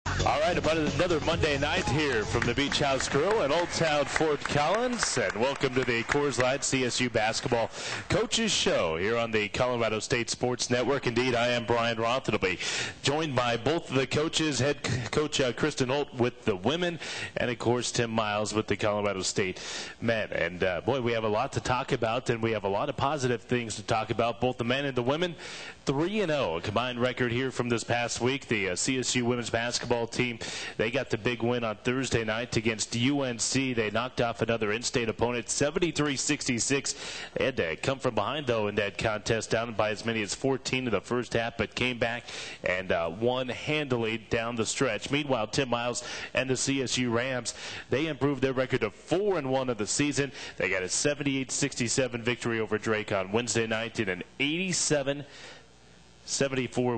All right, about another Monday night here from the Beach House Grill in Old Town Fort Collins, and welcome to the Coors Light CSU Basketball Coaches Show here on the Colorado State Sports Network. Indeed, I am Brian Roth, and I'll be joined by both of the coaches, head coach Kristen Holt with the women, and of course Tim Miles with the Colorado State men. And boy, we have a lot to talk about, and we have a lot of positive things to talk about, both the men and the women. 3-0, a combined record here from this past week. The CSU women's basketball team, they got the big win on Thursday night against UNC. They knocked off another in-state opponent, 73-66. They had to come from behind, though, in that contest, down by as many as 14 in the first half, but came back and won handily down the stretch. Meanwhile, Tim Miles and the CSU Rams, they improved their record to 4-1 of the season. They got a 78-67 victory over Drake on Wednesday night and an 87-74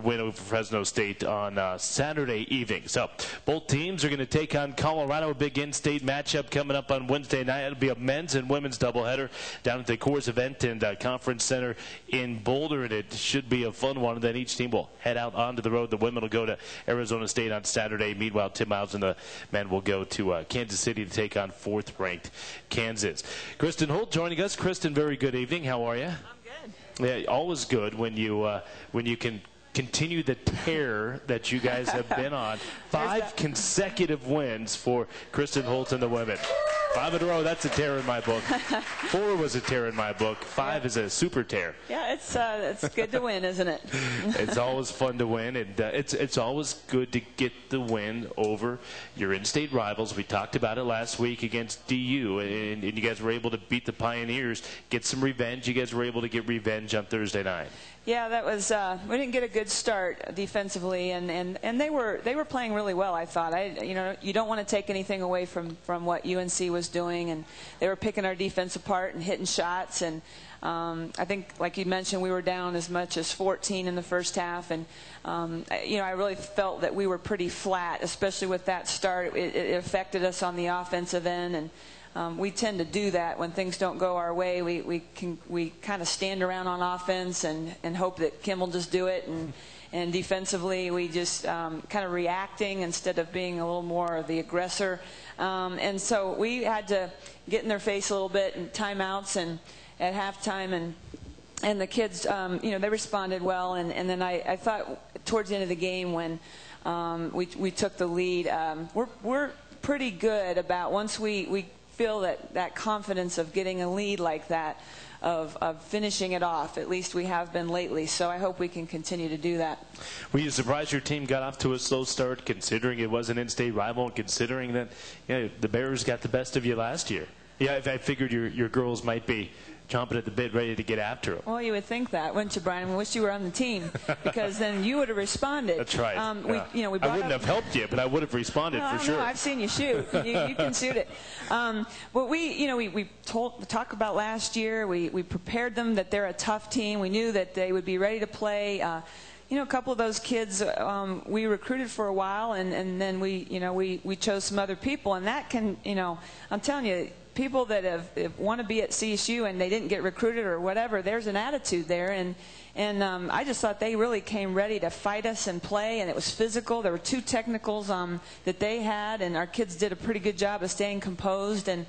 win over Fresno State on Saturday evening. So both teams are going to take on Colorado. A big in-state matchup coming up on Wednesday night. It'll be a men's and women's doubleheader down at the Coors Event and Conference Center in Boulder, and it should be a fun one. And then each team will head out onto the road. The women will go to Arizona State on Saturday. Meanwhile, Tim Miles and the men will go to Kansas City to take on fourth-ranked Kansas. Kristen Holt joining us. Kristen, very good evening. How are you? Yeah, always good when you can continue the tear that you guys have been on. 5 consecutive wins for Kristen Holt and the women. 5 in a row, that's a tear in my book. 4 was a tear in my book. 5 is a super tear. Yeah, it's good to win, isn't it? It's always fun to win, and it's always good to get the win over your in-state rivals. We talked about it last week against DU, and you guys were able to beat the Pioneers, get some revenge. You guys were able to get revenge on Thursday night. Yeah, that was we didn't get a good start defensively, and they were playing really well, I thought. You don't want to take anything away from what UNC was doing, and they were picking our defense apart and hitting shots, and I think, like you mentioned, we were down as much as 14 in the first half, and I really felt that we were pretty flat, especially with that start. It affected us on the offensive end, and we tend to do that when things don't go our way. We kind of stand around on offense and hope that Kim will just do it, and defensively we just kind of reacting instead of being a little more of the aggressor, and so we had to get in their face a little bit in timeouts and at halftime, and the kids they responded well, and then I thought towards the end of the game when we took the lead, we're pretty good about once we feel that confidence of getting a lead like that, of finishing it off. At least we have been lately, so I hope we can continue to do that. Were you surprised your team got off to a slow start, considering it was an in-state rival, and considering that the Bears got the best of you last year? Yeah, I figured your girls might be chomping at the bit, ready to get after them. Well, you would think that, wouldn't you, Brian? I wish you were on the team, because then you would have responded. That's right. I wouldn't have helped you, but I would have responded for sure. No, I've seen you shoot. You can shoot it. But we talked about last year. We prepared them that they're a tough team. We knew that they would be ready to play. A couple of those kids we recruited for a while, and then we chose some other people, and that can, I'm telling you, people that want to be at CSU and they didn't get recruited or whatever, there's an attitude there, and I just thought they really came ready to fight us and play, and it was physical. There were 2 technicals that they had, and our kids did a pretty good job of staying composed, and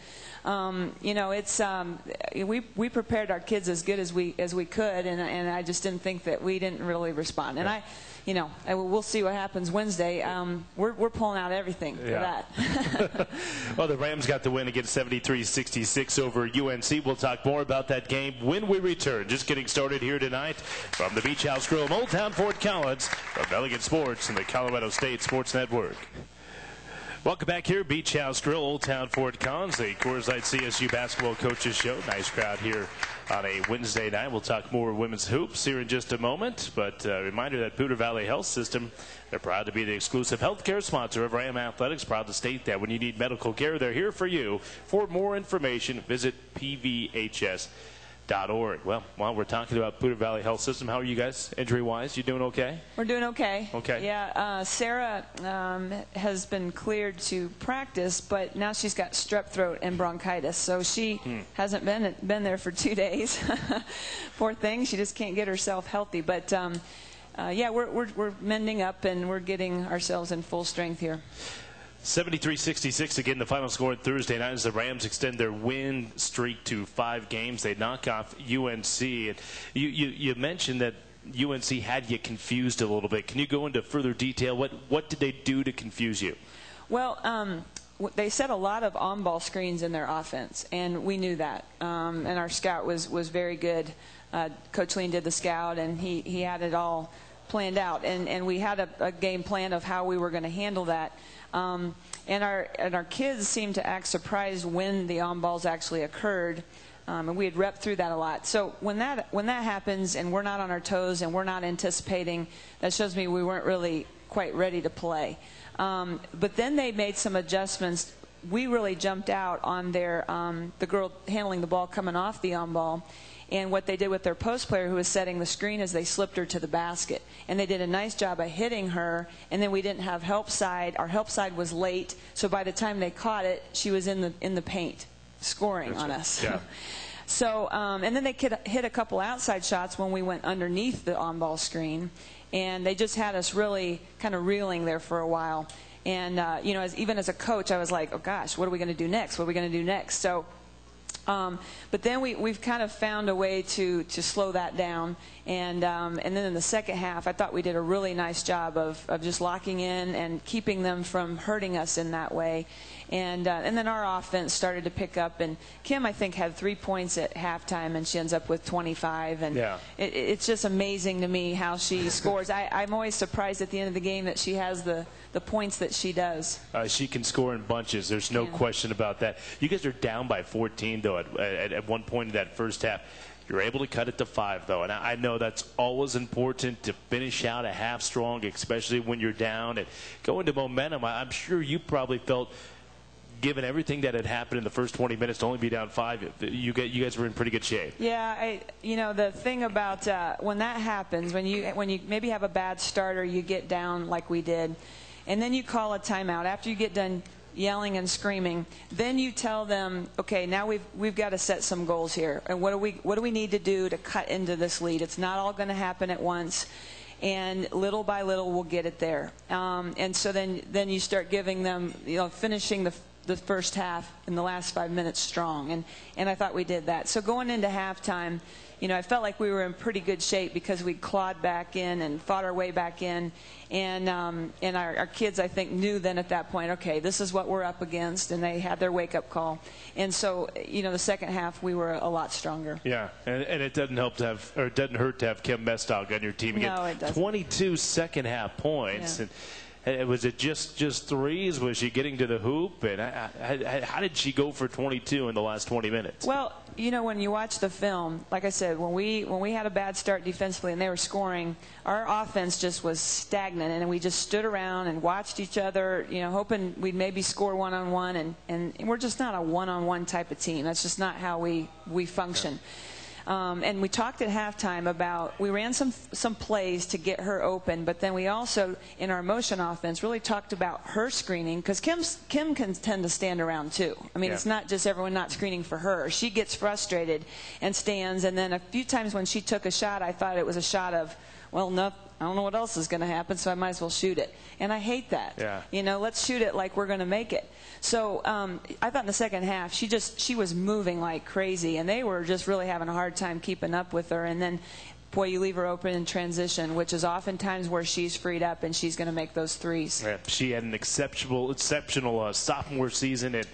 we prepared our kids as good as we could, and I just didn't think that we didn't really respond. And we'll see what happens Wednesday. We're pulling out everything for that. Well, the Rams got the win against 73-66 over UNC. We'll talk more about that game when we return. Just getting started here tonight from the Beach House Grill in Old Town Fort Collins from Elegant Sports and the Colorado State Sports Network. Welcome back here, Beach House Grill, Old Town Fort Collins, the Coors Light CSU Basketball Coaches Show. Nice crowd here on a Wednesday night. We'll talk more women's hoops here in just a moment, but a reminder that Poudre Valley Health System, they're proud to be the exclusive healthcare sponsor of Ram Athletics. Proud to state that when you need medical care, they're here for you. For more information, visit pvhs.org. Well, while we're talking about Poudre Valley Health System, how are you guys injury-wise? You doing okay? We're doing okay. Okay. Yeah, Sarah has been cleared to practice, but now she's got strep throat and bronchitis, so she hasn't been there for 2 days. Poor thing, she just can't get herself healthy. But yeah, we're mending up, and we're getting ourselves in full strength here. 73-66 again, the final score on Thursday night as the Rams extend their win streak to 5 games. They knock off UNC. And you mentioned that UNC had you confused a little bit. Can you go into further detail? What did they do to confuse you? Well, they set a lot of on-ball screens in their offense, and we knew that. And our scout was very good. Coach Lean did the scout, and he had it all planned out. And we had a game plan of how we were going to handle that. And our kids seemed to act surprised when the on-balls actually occurred. And we had repped through that a lot. So when that happens and we're not on our toes and we're not anticipating, that shows me we weren't really quite ready to play. But then they made some adjustments. We really jumped out on their the girl handling the ball coming off the on-ball. And what they did with their post player who was setting the screen is they slipped her to the basket. And they did a nice job of hitting her. And then we didn't have help side. Our help side was late. So by the time they caught it, she was in the paint scoring on us. Yeah. So, and then they hit a couple outside shots when we went underneath the on-ball screen. And they just had us really kind of reeling there for a while. And, you know, even as a coach, I was like, oh, gosh, what are we going to do next? What are we going to do next? So, but then we've kind of found a way to slow that down. And then in the second half, I thought we did a really nice job of just locking in and keeping them from hurting us in that way. And then our offense started to pick up. And Kim, I think, had 3 points at halftime, and she ends up with 25. And yeah. It's just amazing to me how she scores. I'm always surprised at the end of the game that she has the points that she does. She can score in bunches. There's no question about that. You guys are down by 14, though, at one point in that first half. You're able to cut it to 5, though, and I know that's always important to finish out a half strong, especially when you're down and go into momentum. I'm sure you probably felt, given everything that had happened in the first 20 minutes, to only be down 5, you guys were in pretty good shape. Yeah, you know, the thing about when that happens, when you maybe have a bad start or you get down like we did, and then you call a timeout after you get done yelling and screaming, then you tell them, okay, now we've got to set some goals here, and what do we need to do to cut into this lead? It's not all going to happen at once, and little by little we'll get it there. And so then you start giving them, you know, finishing the first half in the last 5 minutes strong, and I thought we did that. So going into halftime, you know, I felt like we were in pretty good shape because we clawed back in and fought our way back in, and our kids, I think, knew then at that point, okay, this is what we're up against, and they had their wake-up call. And so, you know, the second half we were a lot stronger. Yeah, and it doesn't help to have, or it doesn't hurt to have Kim Mestog on your team again. No, it doesn't. 22 second half points. Yeah. And was it just threes? Was she getting to the hoop? And how did she go for 22 in the last 20 minutes? Well, you know, when you watch the film, like I said, when we had a bad start defensively and they were scoring, our offense just was stagnant, and we just stood around and watched each other, you know, hoping we'd maybe score one-on-one, and we're just not a one-on-one type of team. That's just not how we function. Yeah. And we talked at halftime about, we ran some plays to get her open, but then we also, in our motion offense, really talked about her screening, because Kim can tend to stand around too. I mean, It's not just everyone not screening for her. She gets frustrated and stands, and then a few times when she took a shot, I thought it was a shot of, well, no, I don't know what else is going to happen, so I might as well shoot it. And I hate that. Yeah. You know, let's shoot it like we're going to make it. So I thought in the second half, she was moving like crazy, and they were just really having a hard time keeping up with her. And then, boy, you leave her open in transition, which is oftentimes where she's freed up, and she's going to make those threes. Yeah, she had an exceptional sophomore season, and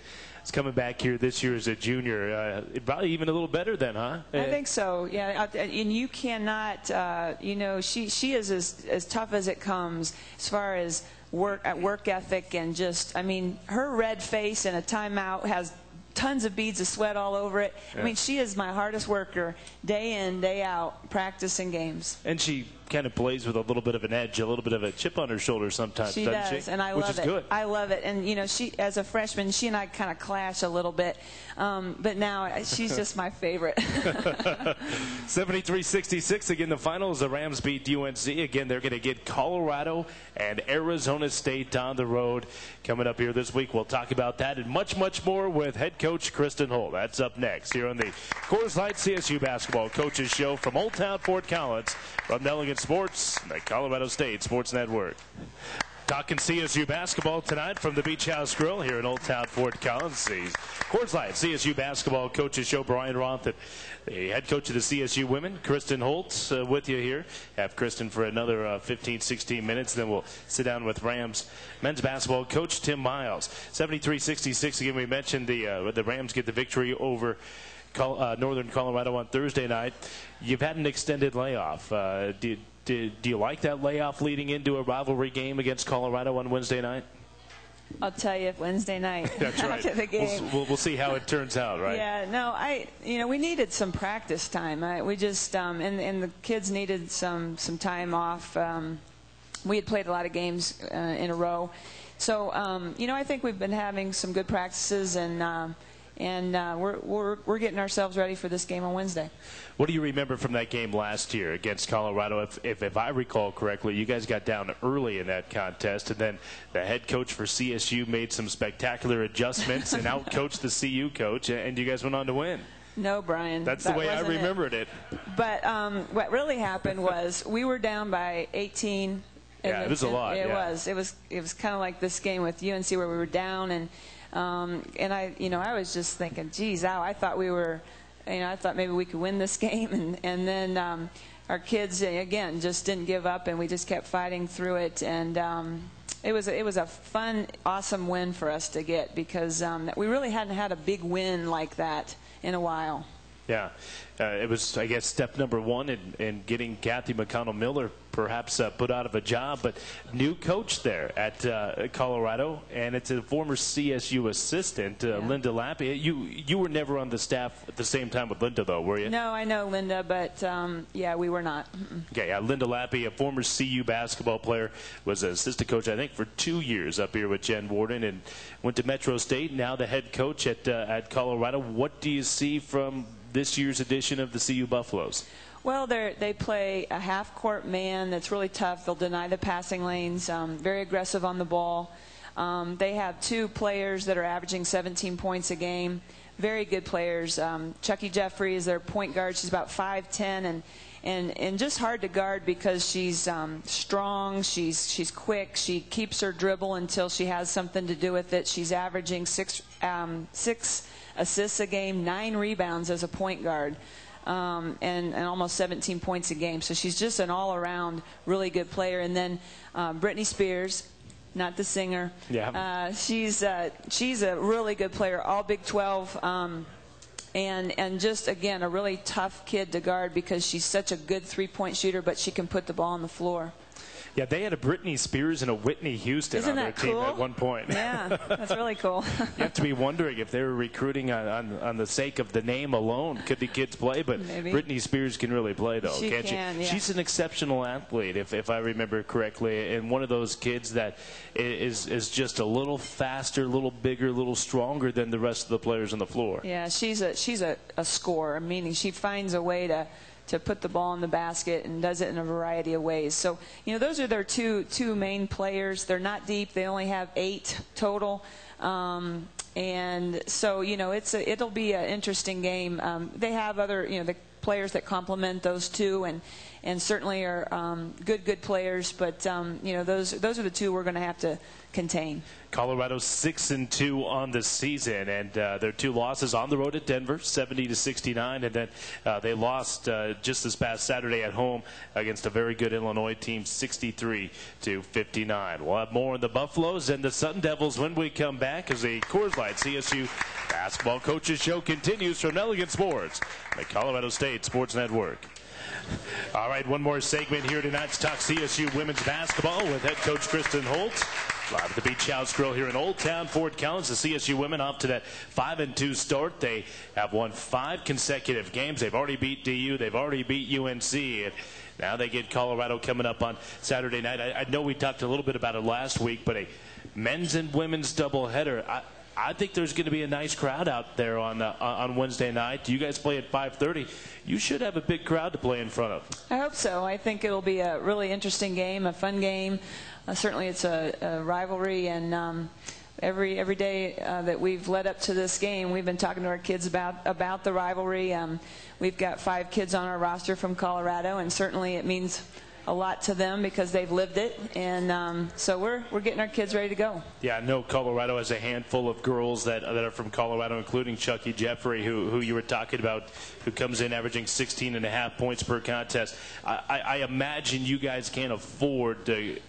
is coming back here this year as a junior. Probably even a little better then, huh? I think so, yeah. And you cannot, you know, she is as tough as it comes as far as work ethic, and just, I mean, her red face in a timeout has tons of beads of sweat all over it. Yeah. I mean, she is my hardest worker day in, day out, practice and games. And she kind of plays with a little bit of an edge, a little bit of a chip on her shoulder sometimes, she doesn't does, she? And I Which love is it. Good. I love it. And, you know, she, as a freshman, she and I kind of clash a little bit. But now she's just my favorite. 73-66. Again, the finals, the Rams beat UNC. Again, they're going to get Colorado and Arizona State on the road coming up here this week. We'll talk about that and much, much more with head coach Kristen Holt. That's up next here on the Coors Light CSU Basketball Coaches Show from Old Town Fort Collins from Nelligan Elegant Sports, the Colorado State Sports Network. Talking CSU basketball tonight from the Beach House Grill here in Old Town Fort Collins. The Coors Light CSU basketball coaches show. Brian Roth, the head coach of the CSU women. Kristen Holt with you here. Have Kristen for another 15, 16 minutes. Then we'll sit down with Rams men's basketball coach Tim Miles. 73-66. Again, we mentioned the Rams get the victory over Northern Colorado on Thursday night. You've had an extended layoff. Do you like that layoff leading into a rivalry game against Colorado on Wednesday night? I'll tell you Wednesday night. That's right. After the game. We'll see how it turns out, right? Yeah, no, we needed some practice time. We just and the kids needed some time off. We had played a lot of games in a row, so I think we've been having some good practices, and we're getting ourselves ready for this game on Wednesday. What do you remember from that game last year against Colorado? If I recall correctly, you guys got down early in that contest, and then the head coach for CSU made some spectacular adjustments and outcoached the CU coach, and you guys went on to win. No, Brian. That's the way I remembered it. But what really happened was we were down by 18. Yeah, it was a lot. It was. It was kind of like this game with UNC where we were down, and I was just thinking, geez, I thought we were. I thought maybe we could win this game, and then our kids again just didn't give up, and we just kept fighting through it, and it was a fun, awesome win for us to get, because we really hadn't had a big win like that in a while. Yeah, it was, I guess, step number one in getting Kathy McConnell-Miller perhaps put out of a job. But new coach there at Colorado, and it's a former CSU assistant, Linda Lappy. You were never on the staff at the same time with Linda, though, were you? No, I know Linda, but, we were not. Okay, yeah, Linda Lappy, a former CU basketball player, was an assistant coach, I think, for 2 years up here with Jen Warden, and went to Metro State, now the head coach at Colorado. What do you see from this year's edition of the CU Buffaloes? Well, they play a half-court man that's really tough. They'll deny the passing lanes, very aggressive on the ball. They have two players that are averaging 17 points a game, very good players. Chucky Jeffrey is their point guard. She's about 5'10", and just hard to guard because she's strong, she's quick, she keeps her dribble until she has something to do with it. She's averaging six assists a game, 9 rebounds as a point guard, and almost 17 points a game. So she's just an all-around really good player. And then Britney Spears, not the singer. Yeah. She's a really good player, all Big 12, and just, again, a really tough kid to guard because she's such a good three-point shooter, but she can put the ball on the floor. Yeah, they had a Britney Spears and a Whitney Houston on their team at one point. Yeah, that's really cool. You have to be wondering if they were recruiting on the sake of the name alone. Could the kids play? But maybe. Britney Spears can really play, though, can't she? Yeah. She's an exceptional athlete, if I remember correctly, and one of those kids that is just a little faster, a little bigger, a little stronger than the rest of the players on the floor. Yeah, she's a scorer, meaning she finds a way to put the ball in the basket and does it in a variety of ways. So, those are their two main players. They're not deep. They only have 8 total. And so, it'll be an interesting game. They have other, the players that complement those two and certainly are good players. But, those are the two we're going to have to contain. Colorado 6-2 on the season, and their 2 losses on the road at Denver, 70-69, and then they lost just this past Saturday at home against a very good Illinois team, 63-59. We'll have more on the Buffaloes and the Sun Devils when we come back as the Coors Light CSU Basketball Coaches Show continues from Elegant Sports, the Colorado State Sports Network. All right, one more segment here tonight to talk CSU women's basketball with head coach Kristen Holt. Live at the Beach House Grill here in Old Town Fort Collins. The CSU women off to that 5-2 start. They have won 5 consecutive games. They've already beat DU. They've already beat UNC. And now they get Colorado coming up on Saturday night. I know we talked a little bit about it last week, but a men's and women's doubleheader. I think there's going to be a nice crowd out there on Wednesday night. You guys play at 5:30. You should have a big crowd to play in front of. I hope so. I think it'll be a really interesting game, a fun game. Certainly it's a rivalry, and every day that we've led up to this game, we've been talking to our kids about the rivalry. We've got 5 kids on our roster from Colorado, and certainly it means a lot to them because they've lived it, and so we're getting our kids ready to go. Yeah, I know Colorado has a handful of girls that are from Colorado, including Chucky Jeffrey, who you were talking about, who comes in averaging 16.5 points per contest. I imagine you guys can't afford to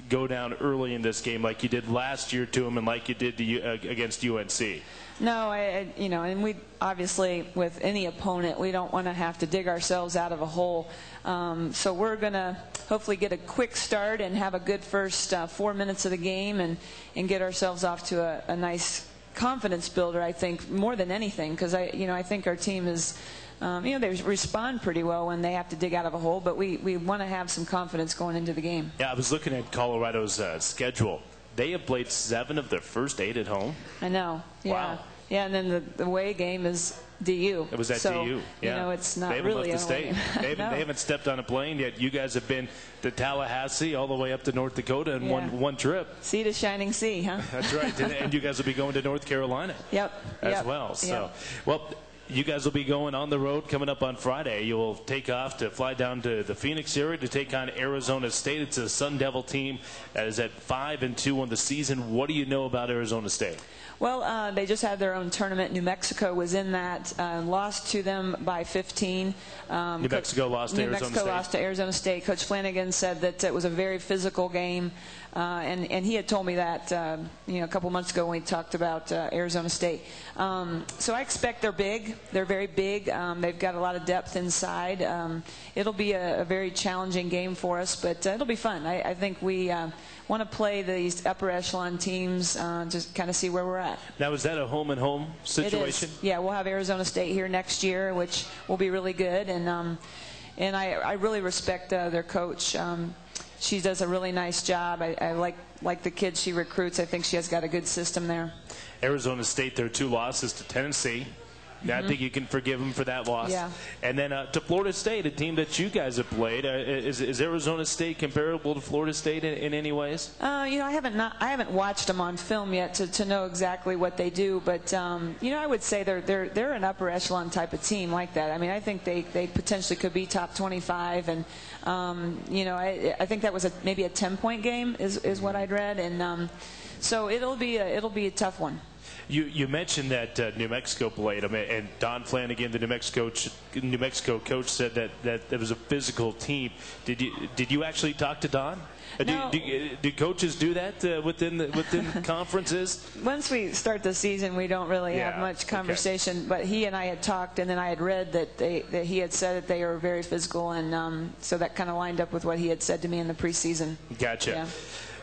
go down early in this game like you did last year to them and like you did against UNC. No, and we obviously, with any opponent, we don't want to have to dig ourselves out of a hole. So we're going to hopefully get a quick start and have a good first 4 minutes of the game and get ourselves off to a nice confidence builder, I think, more than anything, because I think our team is, they respond pretty well when they have to dig out of a hole, but we want to have some confidence going into the game. Yeah, I was looking at Colorado's schedule. They have played 7 of their first 8 at home. I know. Yeah. Wow. Yeah, and then the away game is DU. It was at so, DU. Yeah. It's not they haven't really left the state. They no. haven't stepped on a plane yet. You guys have been to Tallahassee all the way up to North Dakota in one trip. Sea to shining sea, huh? That's right. And you guys will be going to North Carolina. Yep. As well. So, well, you guys will be going on the road coming up on Friday. You'll take off to fly down to the Phoenix area to take on Arizona State. It's a Sun Devil team that is at 5-2 on the season. What do you know about Arizona State? Well, they just had their own tournament. New Mexico was in that, lost to them by 15. New Mexico lost to Arizona State. New Mexico lost to Arizona State. Coach Flanagan said that it was a very physical game, and he had told me that a couple months ago when we talked about Arizona State. So I expect they're big. They're very big. They've got a lot of depth inside. It'll be a very challenging game for us, but it'll be fun. I think we want to play these upper echelon teams, just kind of see where we're at. Now, is that a home-and-home situation? It is. Yeah, we'll have Arizona State here next year, which will be really good. And I really respect their coach. She does a really nice job. I like the kids she recruits. I think she has got a good system there. Arizona State, their 2 losses to Tennessee. I think you can forgive them for that loss. Yeah. And then to Florida State, a team that you guys have played. Is Arizona State comparable to Florida State in any ways? I haven't watched them on film yet to know exactly what they do, but I would say they're an upper echelon type of team like that. I mean, I think they potentially could be top 25, and I think that was maybe a 10-point game is what I'd read, and so it'll be a tough one. You mentioned that New Mexico played them, and Don Flanagan, the New Mexico coach, said that it was a physical team. Did you actually talk to Don? No. Do coaches do that within conferences? Once we start the season, we don't really have much conversation. Okay. But he and I had talked, and then I had read that he had said that they were very physical, and so that kind of lined up with what he had said to me in the preseason. Gotcha. Yeah.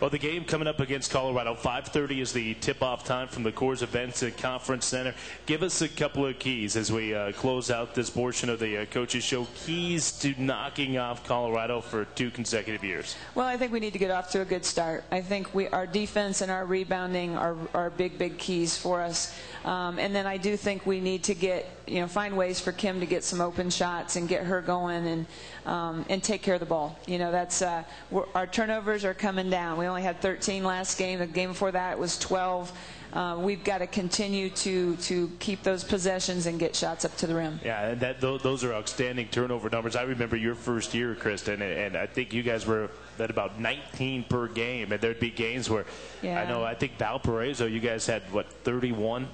Well, the game coming up against Colorado, 5:30 is the tip-off time from the Coors Events at Conference Center. Give us a couple of keys as we close out this portion of the Coaches Show. Keys to knocking off Colorado for 2 consecutive years. Well, I think we need to get off to a good start. I think our defense and our rebounding are big keys for us. And then I do think we need to find ways for Kim to get some open shots and get her going and take care of the ball. That's our turnovers are coming down. We only had 13 last game. The game before that it was 12. We've got to continue to keep those possessions and get shots up to the rim. Yeah, and those are outstanding turnover numbers. I remember your first year, Kristen, and I think you guys were at about 19 per game, and there'd be games where I think Valparaiso, you guys had 31.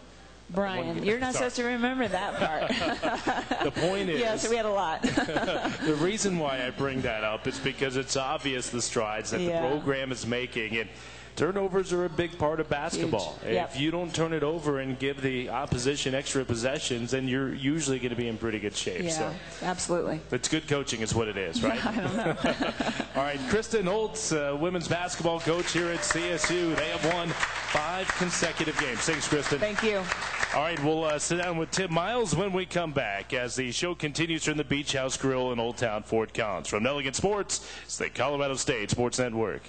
Brian, you're not supposed to remember that part. The point is... Yes, we had a lot. The reason why I bring that up is because it's obvious the strides that the program is making, and turnovers are a big part of basketball. Yep. If you don't turn it over and give the opposition extra possessions, then you're usually going to be in pretty good shape. Yeah, so absolutely. It's good coaching is what it is, right? I don't know. All right, Kristen Holt, women's basketball coach here at CSU. They have won 5 consecutive games. Thanks, Kristen. Thank you. All right, we'll sit down with Tim Miles when we come back as the show continues from the Beach House Grill in Old Town Fort Collins. From Nelligan Sports, it's the Colorado State Sports Network.